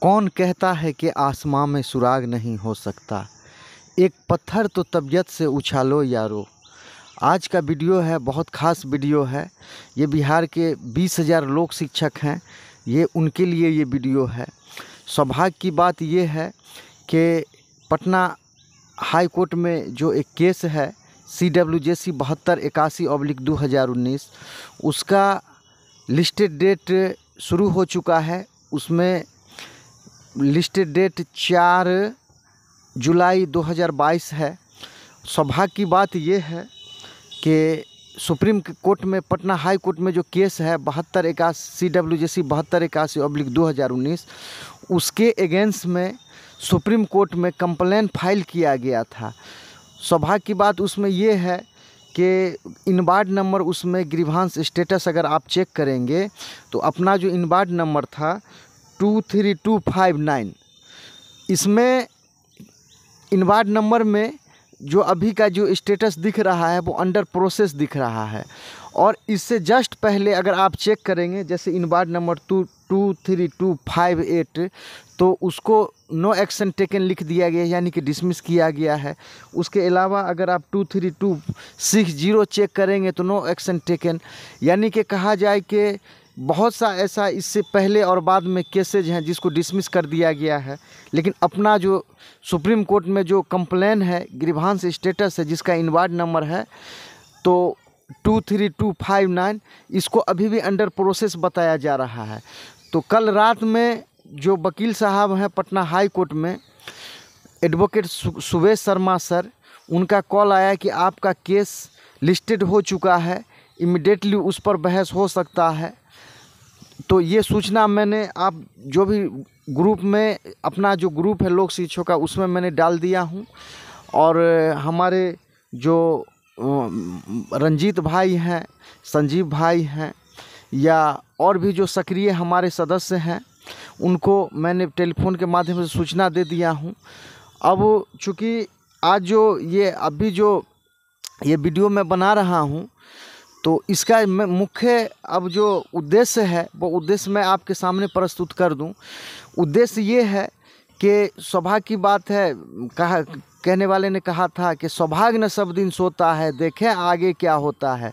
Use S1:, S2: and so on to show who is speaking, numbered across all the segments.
S1: कौन कहता है कि आसमां में सुराग नहीं हो सकता। एक पत्थर तो तबीयत से उछालो यारो। आज का वीडियो है, बहुत ख़ास वीडियो है। ये बिहार के 20,000 लोक शिक्षक हैं, ये उनके लिए ये वीडियो है। सौभाग्य की बात ये है कि पटना हाई कोर्ट में जो एक केस है CWJC 7281/2019, उसका लिस्टेड डेट शुरू हो चुका है। उसमें लिस्टेड डेट 4 जुलाई 2022 है। सौभाग्य की बात यह है कि सुप्रीम कोर्ट में, पटना हाई कोर्ट में जो केस है CWJC 7281/2019, उसके अगेंस्ट में सुप्रीम कोर्ट में कंप्लेन फाइल किया गया था। सौभाग्य की बात उसमें ये है कि इनवार्ड नंबर, उसमें ग्रीवांस स्टेटस अगर आप चेक करेंगे तो अपना जो इनवार्ड नंबर था 23259, इसमें इनवार्ड नंबर में जो अभी का जो स्टेटस दिख रहा है वो अंडर प्रोसेस दिख रहा है। और इससे जस्ट पहले अगर आप चेक करेंगे, जैसे इनवार्ड नंबर 23258, तो उसको नो एक्शन टेकन लिख दिया गया, यानी कि डिसमिस किया गया है। उसके अलावा अगर आप 23260 चेक करेंगे तो नो एक्शन टेकन, यानी कि कहा जाए कि बहुत सा ऐसा इससे पहले और बाद में केसेज हैं जिसको डिसमिस कर दिया गया है। लेकिन अपना जो सुप्रीम कोर्ट में जो कंप्लेन है, ग्रीवांस स्टेटस है, जिसका इनवार्ड नंबर है तो 23259, इसको अभी भी अंडर प्रोसेस बताया जा रहा है। तो कल रात में जो वकील साहब हैं पटना हाई कोर्ट में, एडवोकेट सुवेश शर्मा सर, उनका कॉल आया कि आपका केस लिस्टेड हो चुका है, इमिडिएटली उस पर बहस हो सकता है। तो ये सूचना मैंने आप जो भी ग्रुप में, अपना जो ग्रुप है लोक शिक्षकों का, उसमें मैंने डाल दिया हूँ। और हमारे जो रंजीत भाई हैं, संजीव भाई हैं, या और भी जो सक्रिय हमारे सदस्य हैं, उनको मैंने टेलीफोन के माध्यम से सूचना दे दिया हूँ। अब चूँकि आज जो ये अभी जो ये वीडियो मैं बना रहा हूँ, तो इसका मैं मुख्य अब जो उद्देश्य है वो उद्देश्य मैं आपके सामने प्रस्तुत कर दूं। उद्देश्य ये है कि सौभाग्य की बात है, कहने वाले ने कहा था कि सौभाग्य न सब दिन सोता है, देखें आगे क्या होता है।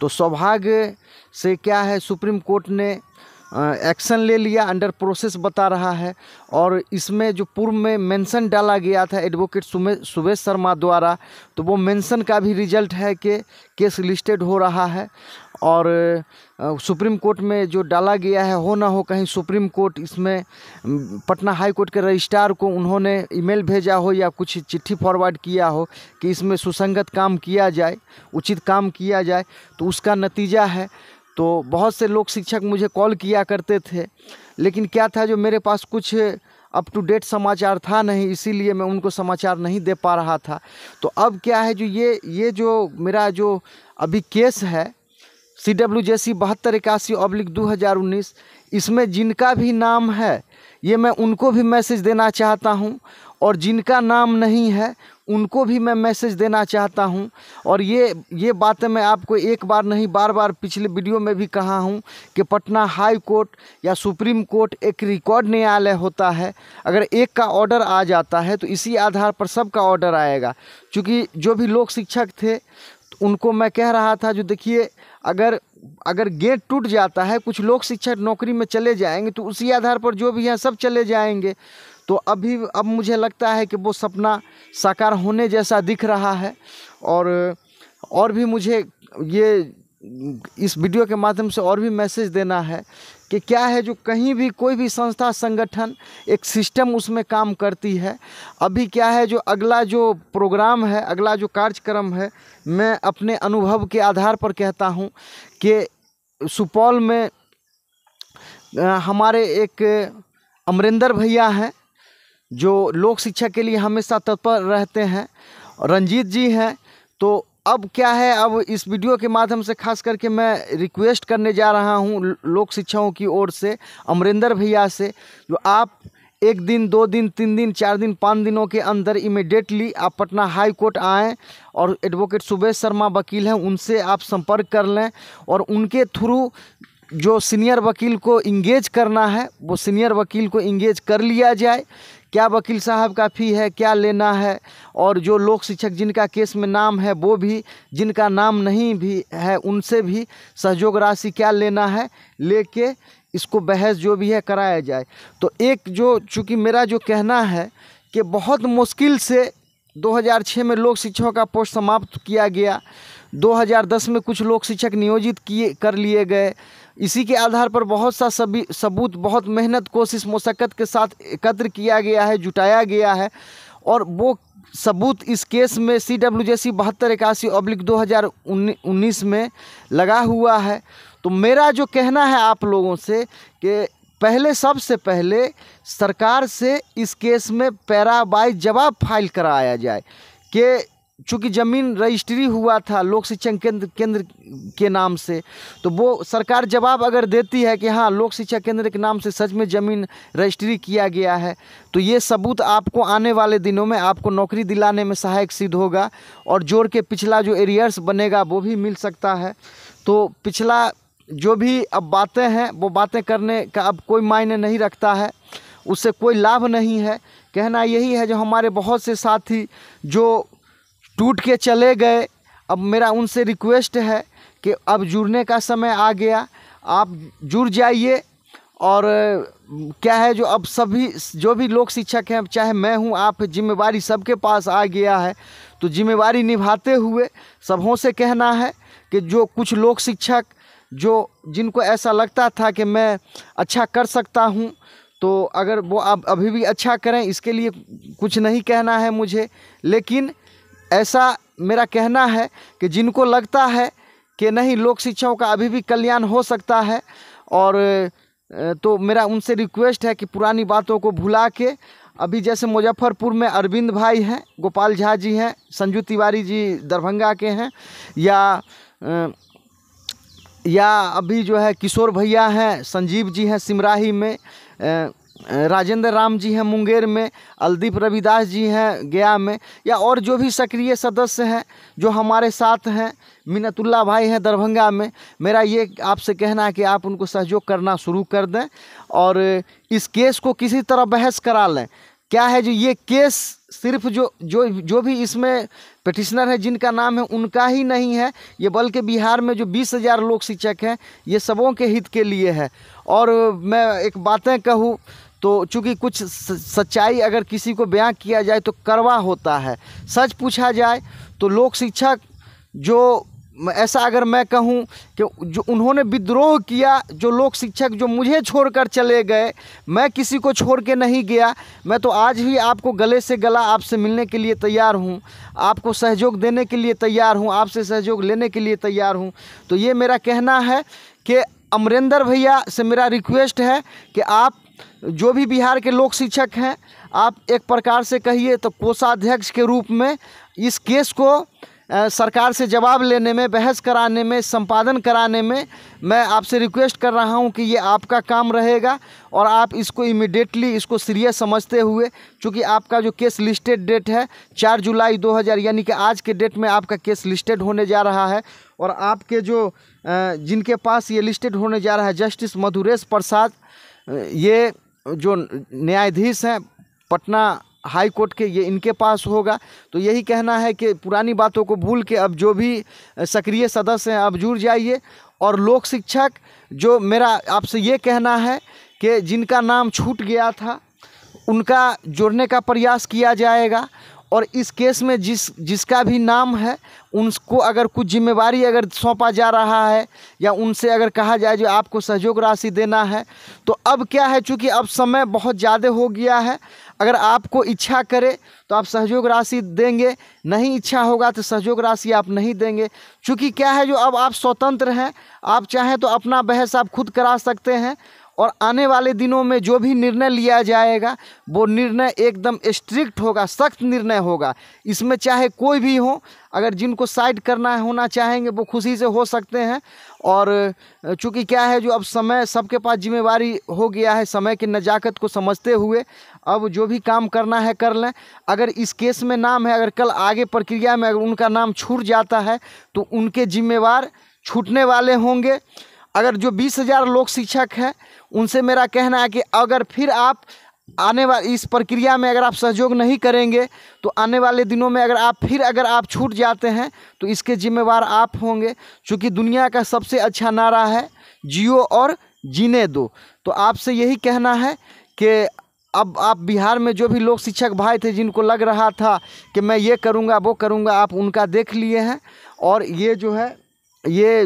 S1: तो सौभाग्य से क्या है, सुप्रीम कोर्ट ने एक्शन ले लिया, अंडर प्रोसेस बता रहा है। और इसमें जो पूर्व में मेंशन डाला गया था एडवोकेट सुवेश शर्मा द्वारा, तो वो मेंशन का भी रिजल्ट है कि केस लिस्टेड हो रहा है। और सुप्रीम कोर्ट में जो डाला गया है, हो ना हो कहीं सुप्रीम कोर्ट इसमें पटना हाई कोर्ट के रजिस्ट्रार को उन्होंने ईमेल भेजा हो या कुछ चिट्ठी फॉरवर्ड किया हो कि इसमें सुसंगत काम किया जाए, उचित काम किया जाए, तो उसका नतीजा है। तो बहुत से लोग शिक्षक मुझे कॉल किया करते थे, लेकिन क्या था, जो मेरे पास कुछ अप टू डेट समाचार था नहीं, इसीलिए मैं उनको समाचार नहीं दे पा रहा था। तो अब क्या है, जो ये जो मेरा जो अभी केस है CWJC 7281/2019, इसमें जिनका भी नाम है ये मैं उनको भी मैसेज देना चाहता हूँ, और जिनका नाम नहीं है उनको भी मैं मैसेज देना चाहता हूं। और ये बातें मैं आपको एक बार नहीं, बार बार पिछले वीडियो में भी कहा हूं कि पटना हाई कोर्ट या सुप्रीम कोर्ट एक रिकॉर्ड न्यायालय होता है। अगर एक का ऑर्डर आ जाता है तो इसी आधार पर सबका ऑर्डर आएगा। क्योंकि जो भी लोक शिक्षक थे उनको मैं कह रहा था, जो देखिए, अगर गेट टूट जाता है, कुछ लोक शिक्षक नौकरी में चले जाएंगे तो उसी आधार पर जो भी हैं सब चले जाएंगे। तो अब मुझे लगता है कि वो सपना साकार होने जैसा दिख रहा है। और भी मुझे ये इस वीडियो के माध्यम से और भी मैसेज देना है कि क्या है, जो कहीं भी कोई भी संस्था, संगठन, एक सिस्टम उसमें काम करती है। अभी क्या है, जो अगला जो प्रोग्राम है, अगला जो कार्यक्रम है, मैं अपने अनुभव के आधार पर कहता हूँ कि सुपौल में हमारे एक अमरिंदर भैया हैं जो लोक शिक्षा के लिए हमेशा तत्पर रहते हैं, रंजीत जी हैं। तो अब क्या है, अब इस वीडियो के माध्यम से खास करके मैं रिक्वेस्ट करने जा रहा हूं लोक शिक्षकों की ओर से, अमरिंदर भैया से, जो आप 1 दिन, 2 दिन, 3 दिन, 4 दिन, 5 दिनों के अंदर इमीडिएटली आप पटना हाई कोर्ट आएँ और एडवोकेट सुवेश शर्मा वकील हैं, उनसे आप संपर्क कर लें और उनके थ्रू जो सीनियर वकील को इंगेज करना है वो सीनियर वकील को इंगेज कर लिया जाए। क्या वकील साहब का फ़ी है, क्या लेना है, और जो लोक शिक्षक जिनका केस में नाम है वो भी, जिनका नाम नहीं भी है उनसे भी सहयोग राशि क्या लेना है लेके इसको बहस जो भी है कराया जाए। तो एक जो चूँकि मेरा जो कहना है कि बहुत मुश्किल से 2006 में लोक शिक्षकों का पोस्ट समाप्त किया गया, 2010 में कुछ लोक शिक्षक नियोजित कर लिए गए। इसी के आधार पर बहुत सा सबूत, बहुत मेहनत, कोशिश, मशक्क़त के साथ एकत्र किया गया है, जुटाया गया है, और वो सबूत इस केस में CWJC 7281/2019 में लगा हुआ है। तो मेरा जो कहना है आप लोगों से कि पहले, सबसे पहले सरकार से इस केस में पैरा बाई जवाब फाइल कराया जाए कि चूँकि ज़मीन रजिस्ट्री हुआ था लोक शिक्षण केंद्र के नाम से, तो वो सरकार जवाब अगर देती है कि हाँ लोक शिक्षा केंद्र के नाम से सच में ज़मीन रजिस्ट्री किया गया है, तो ये सबूत आपको आने वाले दिनों में आपको नौकरी दिलाने में सहायक सिद्ध होगा, और जोड़ के पिछला जो एरियर्स बनेगा वो भी मिल सकता है। तो पिछला जो भी अब बातें हैं वो बातें करने का अब कोई मायने नहीं रखता है, उससे कोई लाभ नहीं है। कहना यही है जो हमारे बहुत से साथी जो टूट के चले गए, अब मेरा उनसे रिक्वेस्ट है कि अब जुड़ने का समय आ गया, आप जुड़ जाइए। और क्या है जो अब सभी जो भी लोक शिक्षक हैं, चाहे मैं हूँ, आप, जिम्मेवारी सबके पास आ गया है। तो जिम्मेवारी निभाते हुए सबों से कहना है कि जो कुछ लोक शिक्षक जिनको ऐसा लगता था कि मैं अच्छा कर सकता हूँ, तो अगर वो अब अभी भी अच्छा करें, इसके लिए कुछ नहीं कहना है मुझे, लेकिन ऐसा मेरा कहना है कि जिनको लगता है कि नहीं लोक शिक्षकों का अभी भी कल्याण हो सकता है, और तो मेरा उनसे रिक्वेस्ट है कि पुरानी बातों को भुला के, अभी जैसे मुजफ्फरपुर में अरविंद भाई हैं, गोपाल झा जी हैं, संजू तिवारी जी दरभंगा के हैं, या अभी जो है किशोर भैया हैं, संजीव जी हैं सिमराही में, राजेंद्र राम जी हैं मुंगेर में, अलदीप रविदास जी हैं गया में, या और जो भी सक्रिय सदस्य हैं जो हमारे साथ हैं, मिन्नतुल्लाह भाई हैं दरभंगा में, मेरा ये आपसे कहना है कि आप उनको सहयोग करना शुरू कर दें और इस केस को किसी तरह बहस करा लें। क्या है जो ये केस सिर्फ जो भी इसमें पिटिशनर है जिनका नाम है उनका ही नहीं है, ये बल्कि बिहार में जो 20,000 लोक शिक्षक हैं ये सबों के हित के लिए है। और मैं एक बातें कहूँ तो चूँकि कुछ सच्चाई अगर किसी को बयां किया जाए तो कड़वा होता है, सच पूछा जाए तो लोक शिक्षक जो ऐसा अगर मैं कहूँ कि जो उन्होंने विद्रोह किया, जो लोक शिक्षक जो मुझे छोड़कर चले गए, मैं किसी को छोड़ के नहीं गया, मैं तो आज भी आपको गले से गला आपसे मिलने के लिए तैयार हूँ, आपको सहयोग देने के लिए तैयार हूँ, आपसे सहयोग लेने के लिए तैयार हूँ। तो ये मेरा कहना है कि अमरेंद्र भैया से मेरा रिक्वेस्ट है कि आप जो भी बिहार के लोक शिक्षक हैं, आप एक प्रकार से कहिए तो कोषाध्यक्ष के रूप में इस केस को सरकार से जवाब लेने में, बहस कराने में, संपादन कराने में मैं आपसे रिक्वेस्ट कर रहा हूं कि ये आपका काम रहेगा और आप इसको इमीडिएटली इसको सीरियस समझते हुए, चूँकि आपका जो केस लिस्टेड डेट है 4 जुलाई 2000 यानी कि आज के डेट में आपका केस लिस्टेड होने जा रहा है। और आपके जो जिनके पास ये लिस्टेड होने जा रहा है जस्टिस मधुरेश प्रसाद, ये जो न्यायाधीश हैं पटना हाई कोर्ट के, ये इनके पास होगा। तो यही कहना है कि पुरानी बातों को भूल के अब जो भी सक्रिय सदस्य हैं अब जुड़ जाइए। और लोक शिक्षक जो मेरा आपसे ये कहना है कि जिनका नाम छूट गया था उनका जोड़ने का प्रयास किया जाएगा। और इस केस में जिसका भी नाम है उनको अगर कुछ जिम्मेवारी अगर सौंपा जा रहा है या उनसे अगर कहा जाए जो आपको सहयोग राशि देना है, तो अब क्या है, चूँकि अब समय बहुत ज़्यादा हो गया है, अगर आपको इच्छा करे तो आप सहयोग राशि देंगे, नहीं इच्छा होगा तो सहयोग राशि आप नहीं देंगे। चूँकि क्या है जो अब आप स्वतंत्र हैं, आप चाहें तो अपना बहस आप खुद करा सकते हैं और आने वाले दिनों में जो भी निर्णय लिया जाएगा वो निर्णय एकदम स्ट्रिक्ट होगा, सख्त निर्णय होगा। इसमें चाहे कोई भी हो, अगर जिनको साइड करना होना चाहेंगे वो खुशी से हो सकते हैं। और चूँकि क्या है जो अब समय सबके पास जिम्मेवारी हो गया है, समय की नज़ाकत को समझते हुए अब जो भी काम करना है कर लें। अगर इस केस में नाम है, अगर कल आगे प्रक्रिया में अगर उनका नाम छूट जाता है तो उनके जिम्मेवार छूटने वाले होंगे। अगर जो 20,000 लोक शिक्षक हैं उनसे मेरा कहना है कि अगर फिर आप आने वाली इस प्रक्रिया में अगर आप सहयोग नहीं करेंगे तो आने वाले दिनों में अगर आप छूट जाते हैं तो इसके जिम्मेवार आप होंगे। क्योंकि दुनिया का सबसे अच्छा नारा है जियो और जीने दो। तो आपसे यही कहना है कि अब आप बिहार में जो भी लोक शिक्षक भाई थे जिनको लग रहा था कि मैं ये करूँगा वो करूँगा, आप उनका देख लिए हैं। और ये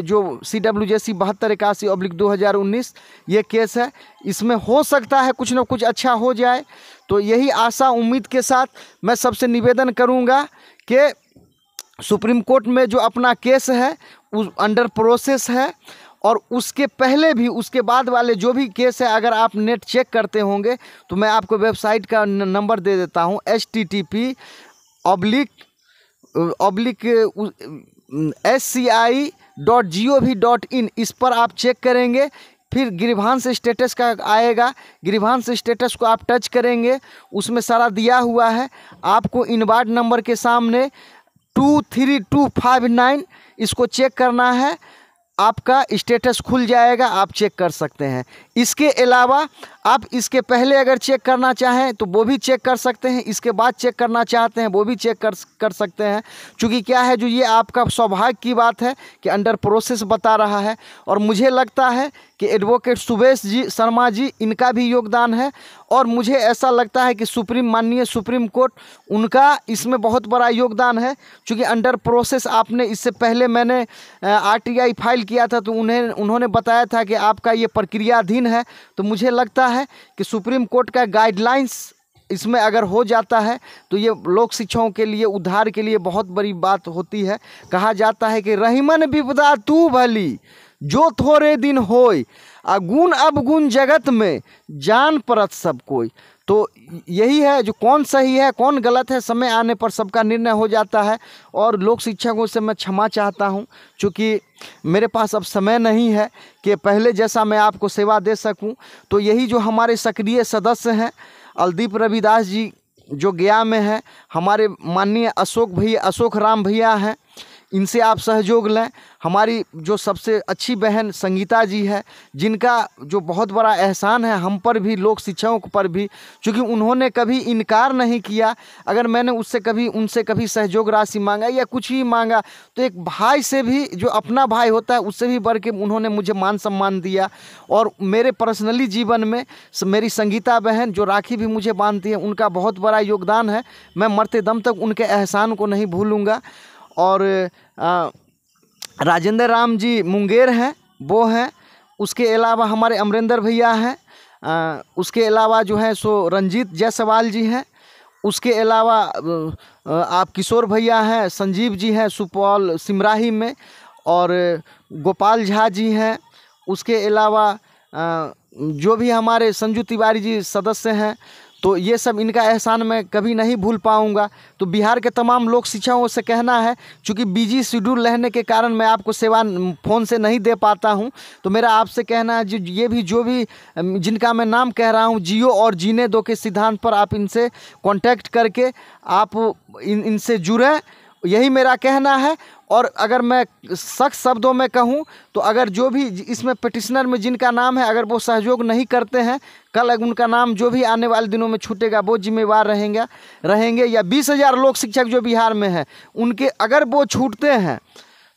S1: जो CWJC 7281/2019 ये केस है, इसमें हो सकता है कुछ ना कुछ अच्छा हो जाए। तो यही आशा उम्मीद के साथ मैं सबसे निवेदन करूंगा कि सुप्रीम कोर्ट में जो अपना केस है उस अंडर प्रोसेस है, और उसके पहले भी उसके बाद वाले जो भी केस है अगर आप नेट चेक करते होंगे तो मैं आपको वेबसाइट का नंबर दे देता हूँ, http://sci.gov.in। इस पर आप चेक करेंगे, फिर ग्रीवांस स्टेटस का आएगा, ग्रीवांस स्टेटस को आप टच करेंगे, उसमें सारा दिया हुआ है। आपको इनवार्ड नंबर के सामने 23259 इसको चेक करना है, आपका स्टेटस खुल जाएगा, आप चेक कर सकते हैं। इसके अलावा आप इसके पहले अगर चेक करना चाहें तो वो भी चेक कर सकते हैं, इसके बाद चेक करना चाहते हैं वो भी चेक कर सकते हैं। क्योंकि क्या है, जो ये आपका सौभाग्य की बात है कि अंडर प्रोसेस बता रहा है। और मुझे लगता है कि एडवोकेट सुबेश जी शर्मा जी इनका भी योगदान है, और मुझे ऐसा लगता है कि माननीय सुप्रीम कोर्ट उनका इसमें बहुत बड़ा योगदान है। क्योंकि अंडर प्रोसेस आपने इससे पहले मैंने RTI फाइल किया था तो उन्होंने बताया था कि आपका ये प्रक्रियाधीन है। तो मुझे लगता है कि सुप्रीम कोर्ट का गाइडलाइंस इसमें अगर हो जाता है तो ये लोक शिक्षकों के लिए उद्धार के लिए बहुत बड़ी बात होती है। कहा जाता है कि रहीमन विपदा तू भली जो थोड़े दिन होय, अगुण अवगुण जगत में जान परत सब कोई। तो यही है, जो कौन सही है कौन गलत है समय आने पर सबका निर्णय हो जाता है। और लोक शिक्षकों से मैं क्षमा चाहता हूं, क्योंकि मेरे पास अब समय नहीं है कि पहले जैसा मैं आपको सेवा दे सकूं। तो यही जो हमारे सक्रिय सदस्य हैं अलदीप रविदास जी जो गया में हैं, हमारे माननीय अशोक राम भैया हैं, इनसे आप सहयोग लें। हमारी जो सबसे अच्छी बहन संगीता जी है, जिनका जो बहुत बड़ा एहसान है हम पर भी, लोक शिक्षकों पर भी, क्योंकि उन्होंने कभी इनकार नहीं किया। अगर मैंने उनसे कभी सहयोग राशि मांगा या कुछ भी मांगा तो एक भाई से भी, जो अपना भाई होता है उससे भी बढ़ के उन्होंने मुझे मान सम्मान दिया। और मेरे पर्सनली जीवन में मेरी संगीता बहन जो राखी भी मुझे बांधती है, उनका बहुत बड़ा योगदान है। मैं मरते दम तक उनके एहसान को नहीं भूलूँगा। और राजेंद्र राम जी मुंगेर हैं, वो हैं। उसके अलावा हमारे अमरेंद्र भैया हैं। उसके अलावा जो है सो रंजीत जायसवाल जी हैं। उसके अलावा आप किशोर भैया हैं, संजीव जी हैं सुपौल सिमराही में, और गोपाल झा जी हैं। उसके अलावा जो भी हमारे संजू तिवारी जी सदस्य हैं, तो ये सब इनका एहसान मैं कभी नहीं भूल पाऊंगा। तो बिहार के तमाम लोक शिक्षकों से कहना है, चूँकि बिजी शेड्यूल रहने के कारण मैं आपको सेवा फ़ोन से नहीं दे पाता हूं, तो मेरा आपसे कहना है जो भी जिनका मैं नाम कह रहा हूं, जियो और जीने दो के सिद्धांत पर आप इनसे कांटेक्ट करके आप इनसे जुड़ें, यही मेरा कहना है। और अगर मैं सख्त शब्दों में कहूं तो अगर जो भी इसमें पिटिशनर में जिनका नाम है अगर वो सहयोग नहीं करते हैं, कल उनका नाम जो भी आने वाले दिनों में छूटेगा वो जिम्मेवार रहेंगे। या 20,000 लोक शिक्षक जो बिहार में हैं उनके अगर वो छूटते हैं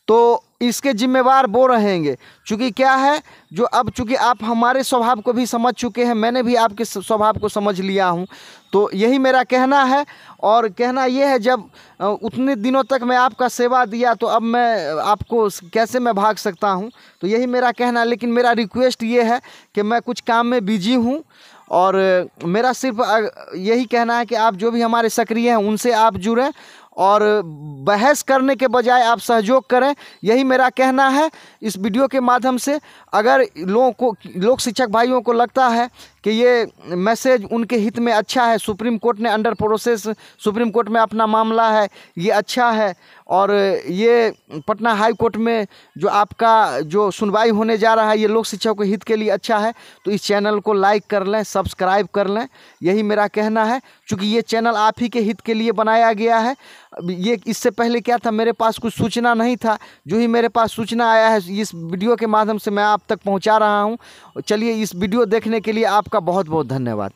S1: तो इसके जिम्मेवार वो रहेंगे। क्योंकि क्या है, जो अब चूँकि आप हमारे स्वभाव को भी समझ चुके हैं, मैंने भी आपके स्वभाव को समझ लिया हूं, तो यही मेरा कहना है। और कहना ये है, जब उतने दिनों तक मैं आपका सेवा दिया तो अब मैं आपको कैसे मैं भाग सकता हूं, तो यही मेरा कहना। लेकिन मेरा रिक्वेस्ट ये है कि मैं कुछ काम में बिजी हूं, और मेरा सिर्फ यही कहना है कि आप जो भी हमारे सक्रिय हैं उनसे आप जुड़ें, और बहस करने के बजाय आप सहयोग करें, यही मेरा कहना है। इस वीडियो के माध्यम से अगर लोक शिक्षक भाइयों को लगता है कि ये मैसेज उनके हित में अच्छा है, सुप्रीम कोर्ट ने अंडर प्रोसेस, सुप्रीम कोर्ट में अपना मामला है, ये अच्छा है। और ये पटना हाई कोर्ट में जो आपका जो सुनवाई होने जा रहा है, ये लोक शिक्षकों के हित के लिए अच्छा है। तो इस चैनल को लाइक कर लें, सब्सक्राइब कर लें, यही मेरा कहना है। क्योंकि ये चैनल आप ही के हित के लिए बनाया गया है। ये इससे पहले क्या था, मेरे पास कुछ सूचना नहीं था, जो ही मेरे पास सूचना आया है इस वीडियो के माध्यम से मैं आप तक पहुंचा रहा हूं। चलिए, इस वीडियो देखने के लिए आपका बहुत बहुत धन्यवाद।